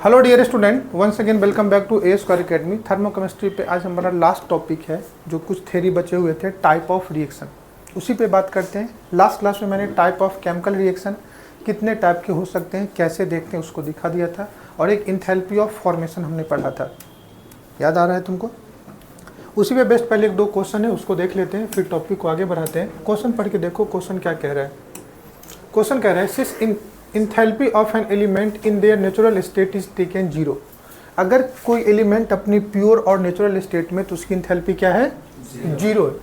Hello dear student, once again welcome back to A square academy. Thermochemistry पे आज हमारा last topic है, जो कुछ थ्योरी बचे हुए थे, टाइप ऑफ रिएक्शन, उसी पे बात करते हैं। लास्ट क्लास में मैंने टाइप ऑफ केमिकल रिएक्शन कितने टाइप के हो सकते हैं, कैसे देखते हैं, उसको दिखा दिया था, और एक इंथैल्पी ऑफ फॉर्मेशन हमने पढ़ा था। याद आ रहा है तुमको? उसी पे बेस्ट पहले एक दो क्वेश्चन है, उसको देख लेते हैं, फिर टॉपिक को आगे बढ़ाते हैं। क्वेश्चन पढ़ के देखो क्वेश्चन क्या कह रहा है। क्वेश्चन कह रहा है since enthalpy of an element in their natural state is taken zero. अगर कोई एलिमेंट अपनी प्योर और नेचुरल स्टेट में, तो उसकी इंथैल्पी क्या है? जीरो है।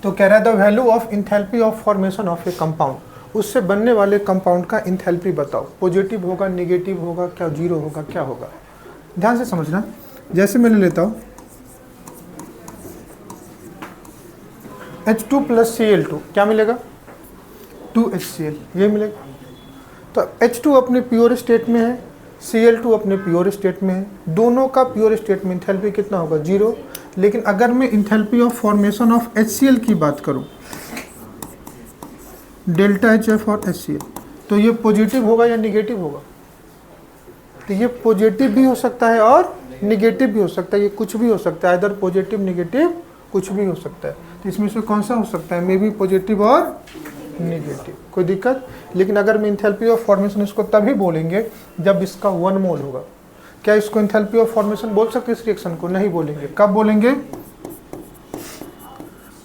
तो कह रहा है the value of enthalpy of formation of A compound, उससे बनने वाले कंपाउंड का इंथैल्पी बताओ। पॉजिटिव होगा, नेगेटिव होगा, क्या जीरो होगा, क्या होगा? ध्यान से समझना। जैसे मैं ले लेता हूँ H2 + Cl2, क्या मिलेगा? 2HCl, ये मिलेगा। तो H2 अपने प्योर स्टेट में है, Cl2 अपने प्योर स्टेट में है, दोनों का प्योर स्टेट में इंथैल्पी कितना होगा? जीरो। लेकिन अगर मैं enthalpy of formation of HCl की बात करूं, डेल्टा HF और HCl, तो ये पॉजिटिव होगा या निगेटिव होगा? तो ये पॉजिटिव भी हो सकता है और निगेटिव भी हो सकता है, ये कुछ भी हो सकता है, इधर पॉजिटिव निगेटिव कुछ भी हो सकता है। तो इसमें से कौन सा हो सकता है? मे बी पॉजिटिव और नेगेटिव, कोई दिक्कत। लेकिन अगर मैं इंथैल्पी ऑफ फॉर्मेशन इसको तभी बोलेंगे जब इसका 1 मोल होगा। क्या इसको इंथैल्पी ऑफ फॉर्मेशन बोल सकते हैं? इस रिएक्शन को नहीं बोलेंगे। कब बोलेंगे?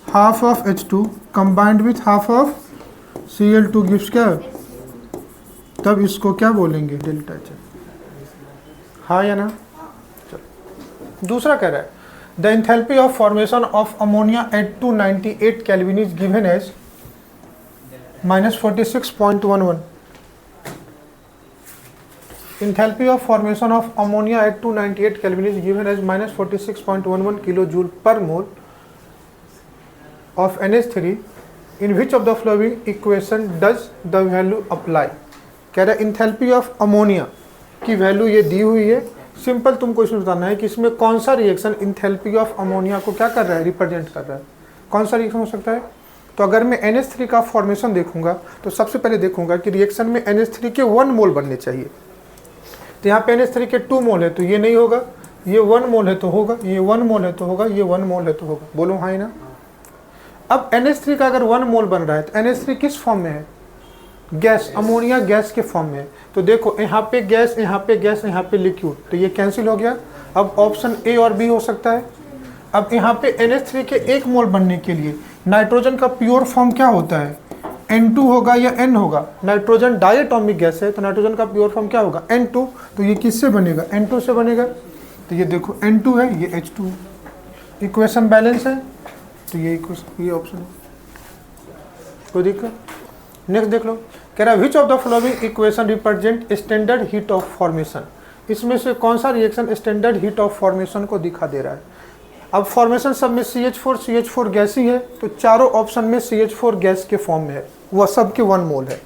Half of H2 combined with half of Cl2 gives क्या? तब इसको क्या बोलेंगे? Delta H। हाँ या ना? चलो, दूसरा कह रहा है the enthalpy of formation of ammonia at 298 kelvin is given as -46.11। Enthalpy of formation of ammonia at 298 Kelvin is given as -46.11 kilojoule per mole of NH3. In which of the following equation does the value apply? कह रहा है enthalpy of ammonia की value ये दी हुई है। Simple तुमको इसमें बताना है कि इसमें कौन सा रिएक्शन इंथैल्पी ऑफ अमोनिया को क्या कर रहा है? रिप्रेजेंट कर रहा है। कौन सा रिएक्शन हो सकता है? तो अगर मैं NH3 का फॉर्मेशन देखूंगा, तो सबसे पहले देखूंगा कि रिएक्शन में NH3 के 1 मोल बनने चाहिए। तो यहाँ पे NH3 के 2 मोल है, तो ये नहीं होगा। ये 1 मोल है तो होगा, ये 1 मोल है तो होगा, ये 1 मोल है तो होगा। बोलो हाँ ना? अब NH3 का अगर 1 मोल बन रहा है, तो NH3 किस फॉर्म में है? गैस, अमोनिया गैस के फॉर्म में है। तो देखो यहाँ पे गैस, यहाँ पे गैस, यहाँ पे लिक्विड, तो ये कैंसिल हो गया। अब ऑप्शन ए और बी हो सकता है। अब यहाँ पे NH3 के 1 मोल बनने के लिए नाइट्रोजन का प्योर फॉर्म क्या होता है? N2 होगा या N होगा? नाइट्रोजन डायटोमिक गैस है, तो नाइट्रोजन का प्योर फॉर्म क्या होगा? N2। तो ये किससे बनेगा? N2 से बनेगा। तो ये देखो N2 है, ये H2 है, इक्वेशन बैलेंस है, तो ये इक्वेशन, ये ऑप्शन है। कोई दिक्कत? नेक्स्ट देख लो। कह रहा है which of the following equation represent standard heat of formation. इसमें से कौन सा reaction standard heat of formation को दिखा दे रहा है? अब फॉर्मेशन सब में CH4 गैस ही है, तो चारों ऑप्शन में CH4 गैस के फॉर्म में है, वह सब के 1 मोल है।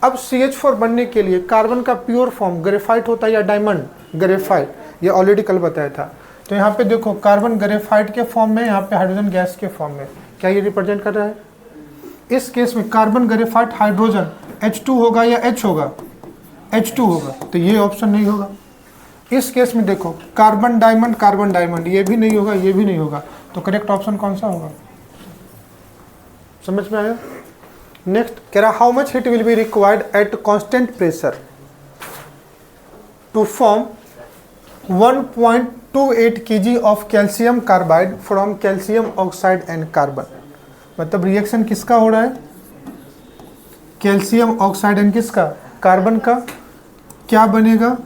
अब CH4 बनने के लिए कार्बन का प्योर फॉर्म ग्रेफाइट होता है या डायमंड? ग्रेफाइट, ये ऑलरेडी कल बताया था। तो यहाँ पे देखो कार्बन ग्रेफाइट के फॉर्म में, यहाँ पे हाइड्रोजन गैस के फॉर्म में। क्या ये रिप्रेजेंट कर रहा है? इस केस में कार्बन ग्रेफाइट हाइड्रोजन H2 होगा या H होगा? H2 होगा, तो ये ऑप्शन नहीं होगा। इस केस में देखो कार्बन डायमंड, ये भी नहीं होगा, ये भी नहीं होगा, तो करेक्ट ऑप्शन कौन सा होगा? समझ में आया? नेक्स्ट कह रहा how much heat will be required at constant pressure to form 1.28 kg of calcium carbide from calcium oxide and carbon. मतलब रिएक्शन किसका हो रहा है? कैल्शियम ऑक्साइड एंड किसका? कार्बन का। क्या बनेगा?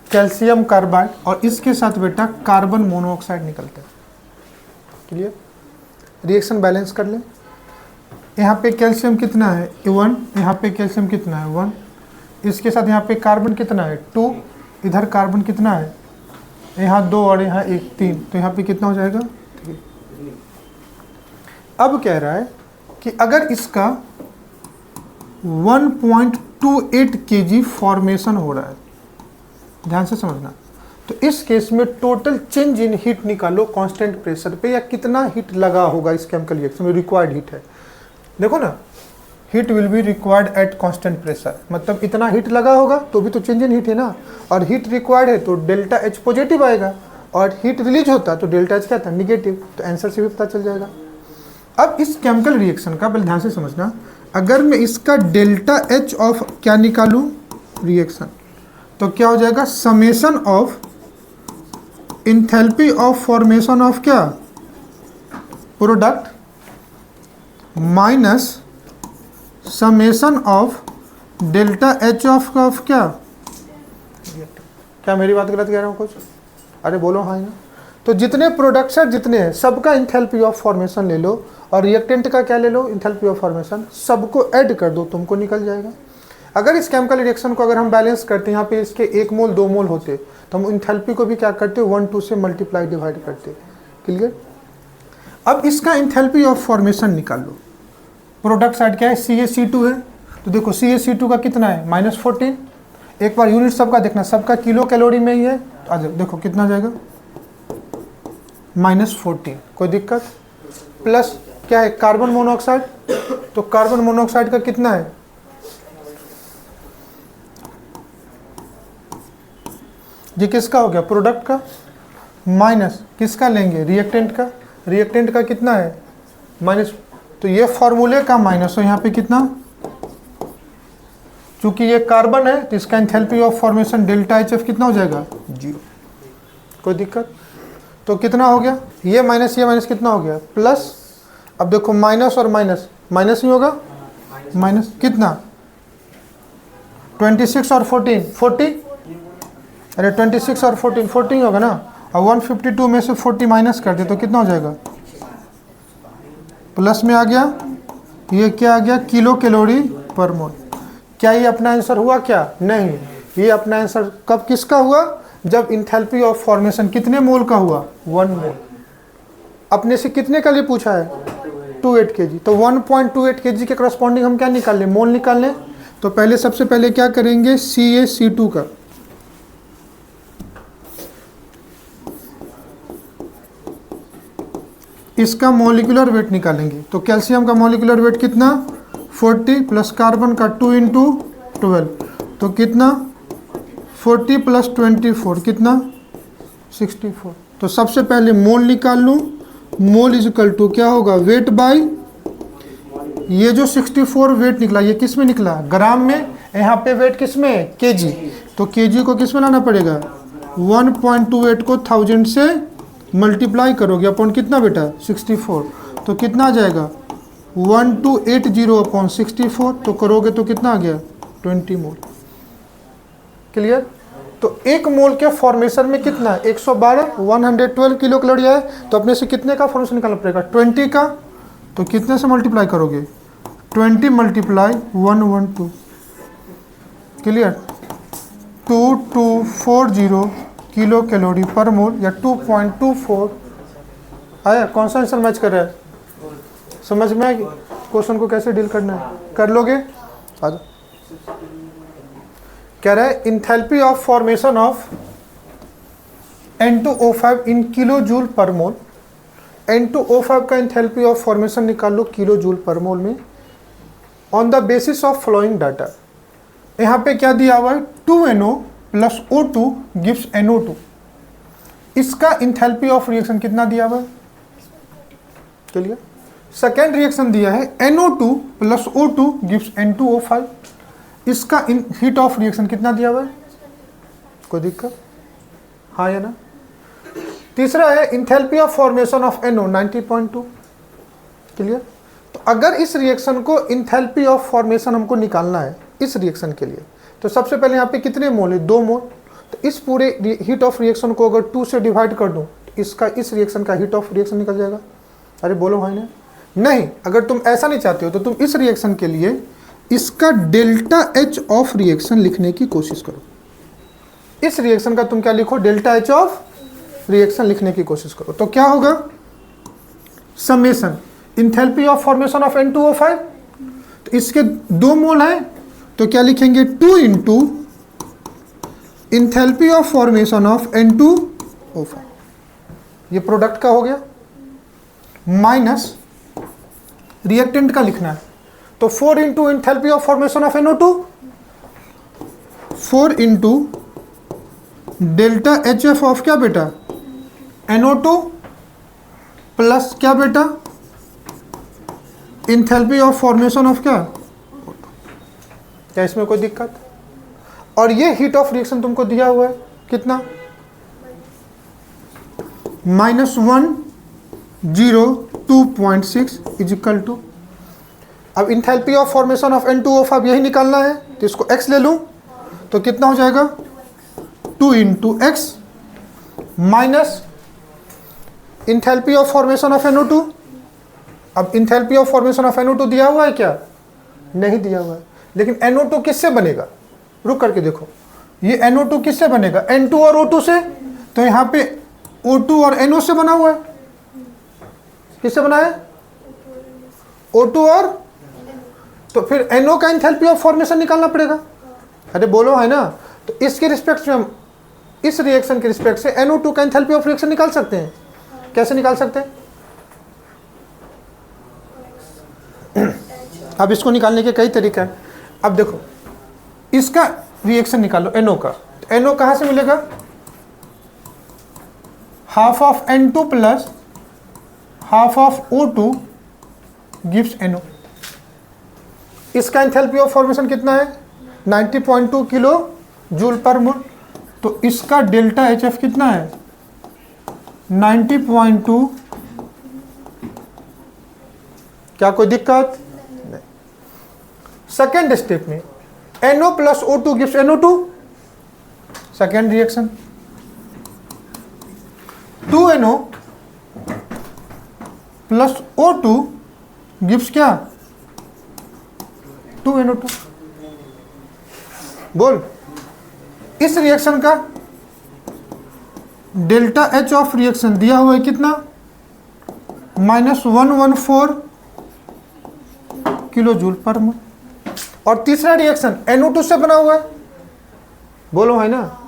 कैल्शियम कार्बाइड, और इसके साथ बेटा कार्बन मोनोऑक्साइड निकलता है। क्लियर? रिएक्शन बैलेंस कर ले। यहाँ पे कैल्शियम कितना है? 1। यहाँ पे कैल्शियम कितना है? 1। इसके साथ यहाँ पे कार्बन कितना है? 2। इधर कार्बन कितना है? यहाँ 2 और यहाँ 1, 3। तो यहाँ पे कितना हो जाएगा? 3। अब कह रहा है कि अगर इसका 1.28 kg फॉर्मेशन हो रहा है, ध्यान से समझना, तो इस केस में टोटल चेंज इन हीट निकालो कांस्टेंट प्रेशर पे, या कितना हीट लगा होगा इस केमिकल रिएक्शन में, रिक्वायर्ड हीट है। देखो ना, heat will be required at constant pressure, मतलब इतना हीट लगा होगा तो भी तो चेंज इन हीट है ना, और हीट रिक्वायर्ड है तो डेल्टा एच पॉजिटिव आएगा, और हीट रिलीज होता तो डेल्टा एच क्या था, निगेटिव। तो आंसर से भी पता चल जाएगा। अब इस केमिकल रिएक्शन का पहले ध्यान से समझना, अगर मैं इसका डेल्टा एच ऑफ क्या निकालूं, रिएक्शन, तो क्या हो जाएगा, summation of enthalpy of formation of क्या, product, minus summation of delta H of क्या, क्या मेरी बात गलत कह रहा हूँ कुछ, अरे बोलो हाँ ना। तो जितने प्रोडक्ट्स हैं जितने हैं सबका इंथैल्पी ऑफ फॉर्मेशन ले लो, और रिएक्टेंट का क्या ले लो, इंथैल्पी ऑफ फॉर्मेशन, सबको ऐड कर दो, तुमको निकल जाएगा। अगर इस केमिकल रिएक्शन को अगर हम बैलेंस करते हैं, यहाँ पे इसके 1 मोल 2 मोल होते, तो हम इंथैल्पी को भी क्या करते, 1 2 से मल्टीप्लाई डिवाइड करते। क्लियर। अब इसका इंथैल्पी ऑफ फॉर्मेशन निकाल लो। प्रोडक्ट साइड क्या है, CaC2 है, तो देखो CaC2 का कितना है, -14। एक बार यूनिट सबका देखना, सबका किलो कैलोरी में ही है, तो आज देखो कितना जाएगा, -14, कोई दिक्कत। प्लस क्या है, कार्बन मोनोऑक्साइड, तो कार्बन मोनोऑक्साइड का कितना है, ये किसका हो गया, प्रोडक्ट का, माइनस किसका लेंगे, रिएक्टेंट का, रिएक्टेंट का कितना है, माइनस, तो ये फॉर्मूले का माइनस, तो यहाँ पे कितना, चूंकि ये कार्बन है तो इसका enthalpy of formation delta H F कितना हो जाएगा, 0। कोई दिक्कत। तो कितना हो गया, ये माइनस कितना हो गया, प्लस। अब देखो माइनस और माइनस, माइनस ही होगा, माइनस कितना, 26 और 14, 40, अरे 26 और 14, 14 होगा ना, और 152 में से 40 माइनस कर दे तो कितना हो जाएगा, प्लस में आ गया, ये क्या आ गया, किलो कैलोरी पर मोल। क्या ये अपना आंसर हुआ क्या, नहीं, ये अपना आंसर कब किसका हुआ, जब इंथैल्पी ऑफ फॉर्मेशन कितने मोल का हुआ, 1 मोल। अपने से कितने का लिए पूछा है, 28 kg, तो 1.28 kg के करस्पॉन्डिंग हम क्या निकाल लें, मोल निकाल लें। तो पहले सबसे पहले क्या करेंगे, CaC2 का, इसका मॉलिक्यूलर वेट निकालेंगे। तो कैल्शियम का मॉलिक्यूलर वेट कितना, 40 प्लस कार्बन का 2 × 12, तो कितना, 40 प्लस 24 कितना, 64। तो सबसे पहले मोल निकाल लूँ, मोल इज इक्वल टू क्या होगा, वेट बाय, ये जो 64 वेट निकला ये किस में निकला, ग्राम में, यहाँ पे वेट किस में, केजी, तो केजी को किस में लाना पड़ेगा, 1.28 को 1000 से मल्टीप्लाई करोगे अपॉन कितना बेटा, 64, तो कितना आ जाएगा, 1280 अपॉन 64, तो करोगे तो कितना आ गया, 20 मोल। क्लियर। तो 1 मोल के फॉर्मेशन में कितना, 112, 112 किलो कैलोरी है, तो अपने से कितने का फॉर्मेशन निकालना पड़ेगा, 20 का, तो कितने से मल्टीप्लाई करोगे, 20 मल्टीप्लाई 112। क्लियर। 2240 किलो कैलोरी पर मोल, या 2.24 आया। कौन सा आंसर मैच कर रहा है, समझ में आएगी, क्वेश्चन को कैसे डील करना है, कर लोगे। आ जाओ। कह रहा है enthalpy of formation of N2O5 in kilo joule पर मोल। N2O5 का इंथैल्पी ऑफ फॉर्मेशन निकाल लो किलो जूल पर मोल में, on the basis of flowing data. यहाँ पे क्या दिया हुआ है, 2NO plus O2 gives NO2। इसका इंथैल्पी ऑफ रिएक्शन कितना दिया हुआ है, चलिए। सेकेंड रिएक्शन दिया है NO2 plus O2 gives N2O5। इसका हीट ऑफ रिएक्शन कितना दिया हुआ है, कोई दिक्कत, हाँ या ना। तीसरा है enthalpy of formation of NO 90.2। Clear. तो अगर इस रिएक्शन को इंथैल्पी ऑफ फॉर्मेशन हमको निकालना है इस रिएक्शन के लिए, तो सबसे पहले यहाँ पे कितने मोल है, 2 मोल। तो इस पूरे हीट ऑफ रिएक्शन को अगर 2 से डिवाइड कर दूँ तो इसका इस रिएक्शन का हीट ऑफ रिएक्शन निकल जाएगा। अरे बोलो भाई ने, नहीं, अगर तुम ऐसा नहीं चाहते हो तो तुम इस रिएक्शन के लिए इसका डेल्टा एच ऑफ रिएक्शन लिखने की कोशिश करो। इस रिएक्शन का तुम क्या लिखो, डेल्टा एच ऑफ रिएक्शन लिखने की कोशिश करो। तो क्या होगा, summation enthalpy of formation of N2O5, तो इसके 2 मोल है तो क्या लिखेंगे, 2 into enthalpy of formation of N2O5, ये प्रोडक्ट का हो गया, माइनस रिएक्टेंट का लिखना है। तो 4 into enthalpy of formation of NO2, 4 into delta HF of क्या बेटा, NO2 प्लस क्या बेटा, इंथैल्पी ऑफ फॉर्मेशन ऑफ क्या, क्या इसमें कोई दिक्कत? और ये हीट ऑफ रिएक्शन तुमको दिया हुआ है कितना, -102.6 इजिकल टू, अब enthalpy of formation of N2O अब यही निकालना है, तो इसको x ले लूं तो कितना हो जाएगा, 2 into x minus enthalpy of formation of NO2। अब enthalpy of formation of NO2 दिया हुआ है क्या, नहीं दिया हुआ है, लेकिन NO2 किससे बनेगा, रुक करके देखो, ये NO2 किससे बनेगा, N2 और O2 से, तो यहाँ पे O2 और NO से बना हुआ है, किससे बना है, O2 और, तो फिर NO का इंथैल्पी ऑफ फॉर्मेशन निकालना पड़ेगा, अरे बोलो है ना, तो इसके रिस्पेक्ट में हम इस रिएक्शन के रिस्पेक्ट से NO2 का इंथैल्पी ऑफ रिएक्शन निकाल सकते हैं, कैसे निकाल सकते हैं, अब इसको निकालने के कई तरीके हैं। अब देखो इसका रिएक्शन निकालो NO का, तो NO कहाँ से मिलेगा, half of N2 plus half of O2 gives NO। इसका एंथैल्पी ऑफ फॉर्मेशन कितना है, 90.2 किलो जूल पर मोल, तो इसका डेल्टा HF कितना है, 90.2, क्या कोई दिक्कत नहीं। सेकेंड स्टेप में NO plus O2 gives NO2, second reaction, 2NO plus O2 gives क्या, 2NO2। बोल, इस रिएक्शन का डेल्टा H ऑफ रिएक्शन दिया हुआ है कितना, -114 किलो जूल पर मोल, और तीसरा रिएक्शन NO2 से बना हुआ है, बोलो है ना,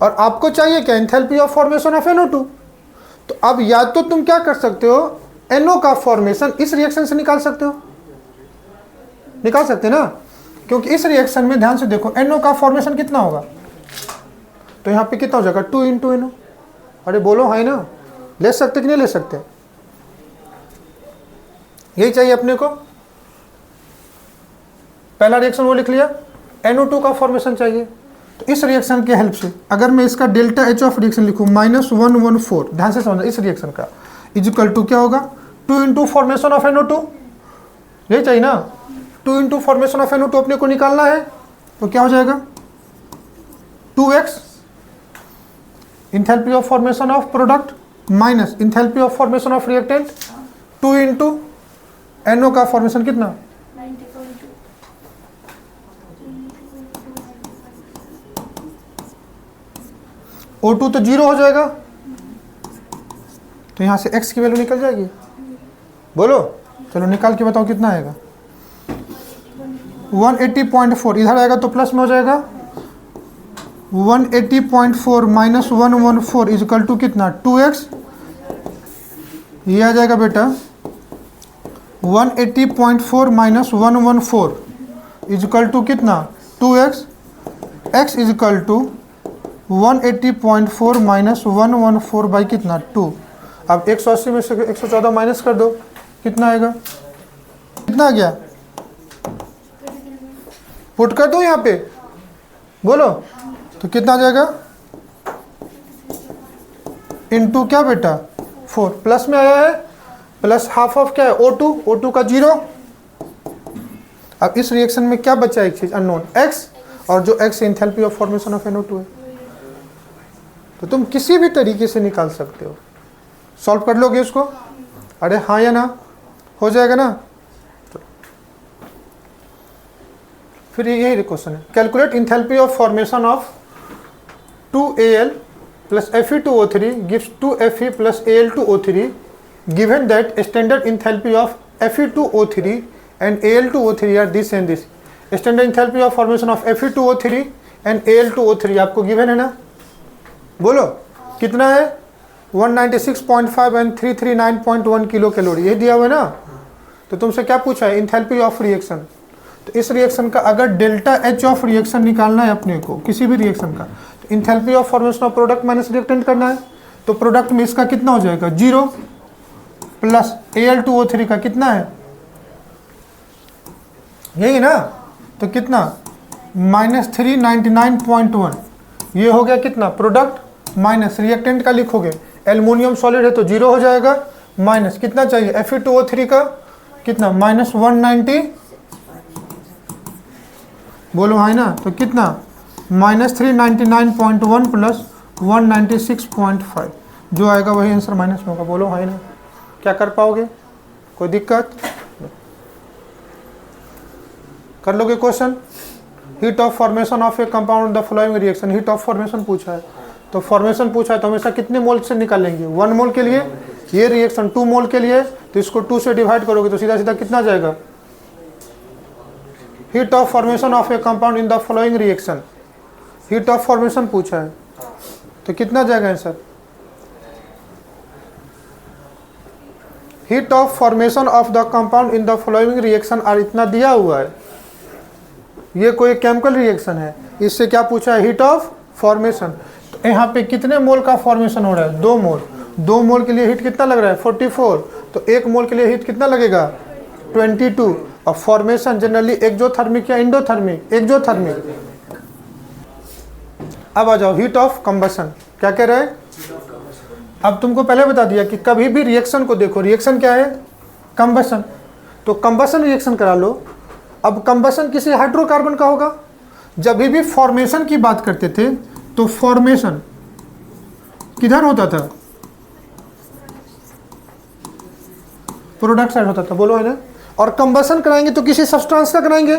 और आपको चाहिए क्या, enthalpy of formation of NO2, तो अब या तो तुम क्या कर सकते हो, NO का फॉर्मेशन इस रिएक्शन से निकाल सकते हो, निकाल सकते ना, क्योंकि इस रिएक्शन में ध्यान से देखो NO का फॉर्मेशन कितना होगा, तो यहाँ पे कितना हो जाएगा, 2 इंटू NO, अरे बोलो है ना, ले सकते कि नहीं ले सकते, यही चाहिए अपने को। पहला रिएक्शन वो लिख लिया, NO2 का फॉर्मेशन चाहिए, तो इस रिएक्शन के हेल्प से अगर मैं इसका डेल्टा H ऑफ रिएक्शन लिखूँ -114, ध्यान से समझना, इस रिएक्शन का इजिकल टू क्या होगा, 2 इंटू फॉर्मेशन ऑफ NO2, यही चाहिए ना, 2 इंटू फॉर्मेशन ऑफ NO2 अपने को निकालना है, तो क्या हो जाएगा, 2x enthalpy of formation of product minus enthalpy of formation of reactant, 2 into NO का फॉर्मेशन कितना, 90.2, O2 तो 0 हो जाएगा, तो यहाँ से x की वैल्यू निकल जाएगी, बोलो, चलो निकाल के बताओ कितना आएगा, 180.4, इधर आएगा तो प्लस में हो जाएगा, 180.4 माइनस 114 इजकल टू कितना, 2x, ये आ जाएगा बेटा 180.4 माइनस 114 इजकल टू कितना, 2x, x equal to 180.4 minus 114 by कितना, 2। अब 180 में से 114 माइनस कर दो, कितना आएगा, कितना आ गया, पुट कर दो यहाँ पे, बोलो, तो कितना आ जाएगा, इनटू क्या बेटा 4, प्लस में आया है, प्लस हाफ ऑफ क्या है, O2 का 0। अब इस रिएक्शन में क्या बचा एक चीज अननोन, x, और जो x enthalpy of formation of NO2 है, तो तुम किसी भी तरीके से निकाल सकते हो, सॉल्व कर लोगे इसको, अरे हाँ या ना, हो जाएगा ना। फिर यही क्वेश्चन है, calculate enthalpy of formation of 2Al plus Fe2O3 gives 2Fe plus Al2O3 given that standard enthalpy of Fe2O3 and Al2O3 are this and this। standard enthalpy of formation of Fe2O3 and Al2O3 आपको given है ना, बोलो कितना है, 196.5 and 339.1 kilo calorie, ये दिया हुआ है ना। तो तुमसे क्या पूछा है, इंथैल्पी ऑफ रिएक्शन, तो इस रिएक्शन का अगर डेल्टा एच ऑफ रिएक्शन निकालना है अपने को किसी भी रिएक्शन का, तो enthalpy of formation of product minus reactant करना है। तो प्रोडक्ट में इसका कितना हो जाएगा 0 प्लस Al2O3 का कितना है, यही ना, तो कितना -399.1, ये हो गया कितना प्रोडक्ट माइनस रिएक्टेंट का लिखोगे, एल्युमिनियम सॉलिड है तो 0 हो जाएगा, माइनस कितना चाहिए Fe2O3 का कितना -190, बोलो है ना, तो कितना -399.1 प्लस 196.5, जो आएगा वही आंसर माइनस में होगा, बोलो है ना। क्या कर पाओगे, कोई दिक्कत, कर लोगे question. Heat of formation of A compound the following reaction, heat of formation पूछा है, तो फॉर्मेशन पूछा है तो हमेशा कितने मोल से निकालेंगे, 1 मोल के लिए, ये रिएक्शन 2 मोल के लिए, तो इसको 2 से डिवाइड करोगे तो सीधा सीधा कितना जाएगा, heat of formation of A compound in the following reaction, heat of formation पूछा है तो कितना जाएगा answer, heat of formation of the compound in the following reaction और इतना दिया हुआ है, ये कोई केमिकल रिएक्शन है, इससे क्या पूछा है हीट ऑफ फॉर्मेशन। तो यहाँ पे कितने मोल का फॉर्मेशन हो रहा है, 2 मोल, 2 मोल के लिए हीट कितना लग रहा है 44, तो 1 मोल के लिए हीट कितना लगेगा 22, और फॉर्मेशन जनरली एक्सोथर्मिक या इंडोथर्मिक, एक्सोथर्मिक। अब आ जाओ हीट ऑफ कंबशन, क्या कह रहा है, अब तुमको पहले बता दिया कि कभी भी रिएक्शन को देखो, रिएक्शन क्या है कंबशन, तो कंबशन रिएक्शन करा लो। अब कंबशन किसी हाइड्रोकार्बन का होगा, जब भी फॉर्मेशन की बात करते थे तो फॉर्मेशन किधर होता था, प्रोडक्ट साइड होता था, बोलो है ना। और कंबशन कराएंगे तो किसी सब्सटेंस का कराएंगे,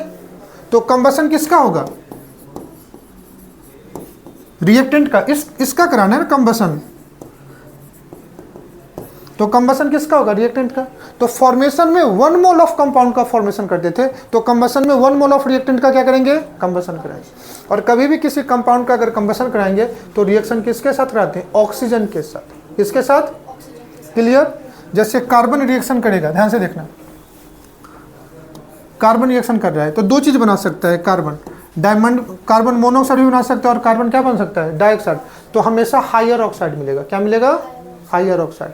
तो कंबशन किसका होगा, रिएक्टेंट का, इसका कराना है ना कंबशन, तो कंबशन किसका होगा रिएक्टेंट का। तो फॉर्मेशन में 1 मोल ऑफ कंपाउंड का फॉर्मेशन करते थे, तो कंबशन में 1 मोल ऑफ रिएक्टेंट का क्या करेंगे, कंबशन कराएंगे। और कभी भी किसी कंपाउंड का अगर कंबशन कराएंगे तो रिएक्शन किसके साथ कराते हैं, ऑक्सीजन के साथ, किसके साथ, क्लियर। जैसे कार्बन रिएक्शन करेगा, ध्यान से देखना, कार्बन रिएक्शन कर रहा है तो 2 चीज बना सकता है कार्बन, डायमंड, कार्बन मोनोऑक्साइड भी बना सकता है और कार्बन क्या बन सकता है डाइऑक्साइड, तो हमेशा हायर ऑक्साइड मिलेगा, क्या मिलेगा, हायर ऑक्साइड।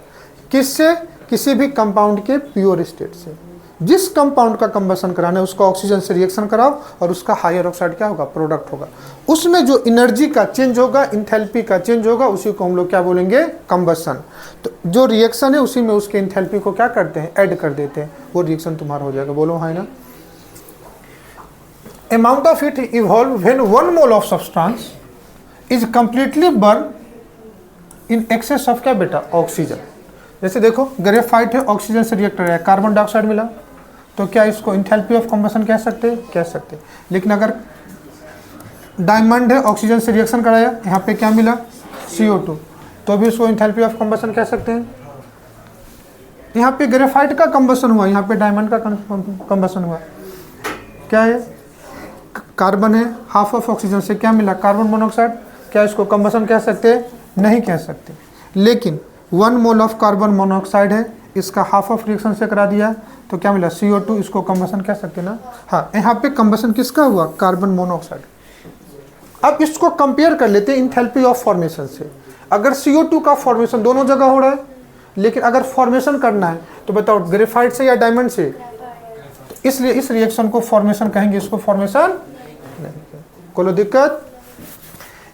किससे, किसी भी कंपाउंड के प्योर स्टेट से, जिस कंपाउंड का कंबशन कराना है उसका ऑक्सीजन से रिएक्शन कराओ और उसका हायर ऑक्साइड क्या होगा, प्रोडक्ट होगा। उसमें जो एनर्जी का चेंज होगा, इंथैल्पी का चेंज होगा, उसी को हम लोग क्या बोलेंगे, कंबशन। तो जो रिएक्शन है उसी में उसके इंथैल्पी को क्या करते हैं, ऐड कर देते हैं, वो रिएक्शन तुम्हारा हो जाएगा, बोलो है ना। Amount of heat evolved when 1 mole of substance is completely burned in excess of क्या बेटा, ऑक्सीजन। जैसे देखो ग्रेफाइट है, ऑक्सीजन से रिएक्ट कर रहा है, कार्बन डाइऑक्साइड मिला, तो क्या इसको इंथैल्पी ऑफ कंबशन कह सकते हैं, कह सकते हैं। लेकिन अगर डायमंड है, ऑक्सीजन से रिएक्शन कराया, यहाँ पे क्या मिला CO2, तो भी उसको इंथैल्पी ऑफ कंबशन कह सकते हैं। यहाँ पे ग्रेफाइट का कंबशन हुआ, यहाँ पे डायमंड का कंबशन हुआ, क्या है, कार्बन है, हाफ ऑफ ऑक्सीजन से क्या मिला, कार्बन मोनोऑक्साइड, क्या इसको कंबशन कह सकते हैं, नहीं कह सकते। लेकिन 1 मोल ऑफ कार्बन मोनोऑक्साइड है, इसका हाफ ऑफ रिएक्शन से करा दिया तो क्या मिला CO2, इसको कंबशन कह सकते हैं ना। हाँ, यहाँ पे कंबशन किसका हुआ, कार्बन मोनोऑक्साइड। अब इसको कंपेयर कर लेते हैं इंथैल्पी ऑफ फॉर्मेशन से। अगर CO2 का फॉर्मेशन दोनों जगह हो रहा है, लेकिन अगर फॉर्मेशन करना है तो बताओ ग्रेफाइट से या डायमंड से, तो इसलिए इस रिएक्शन को फॉर्मेशन कहेंगे, इसको फॉर्मेशन नहीं, कोई दिक्कत।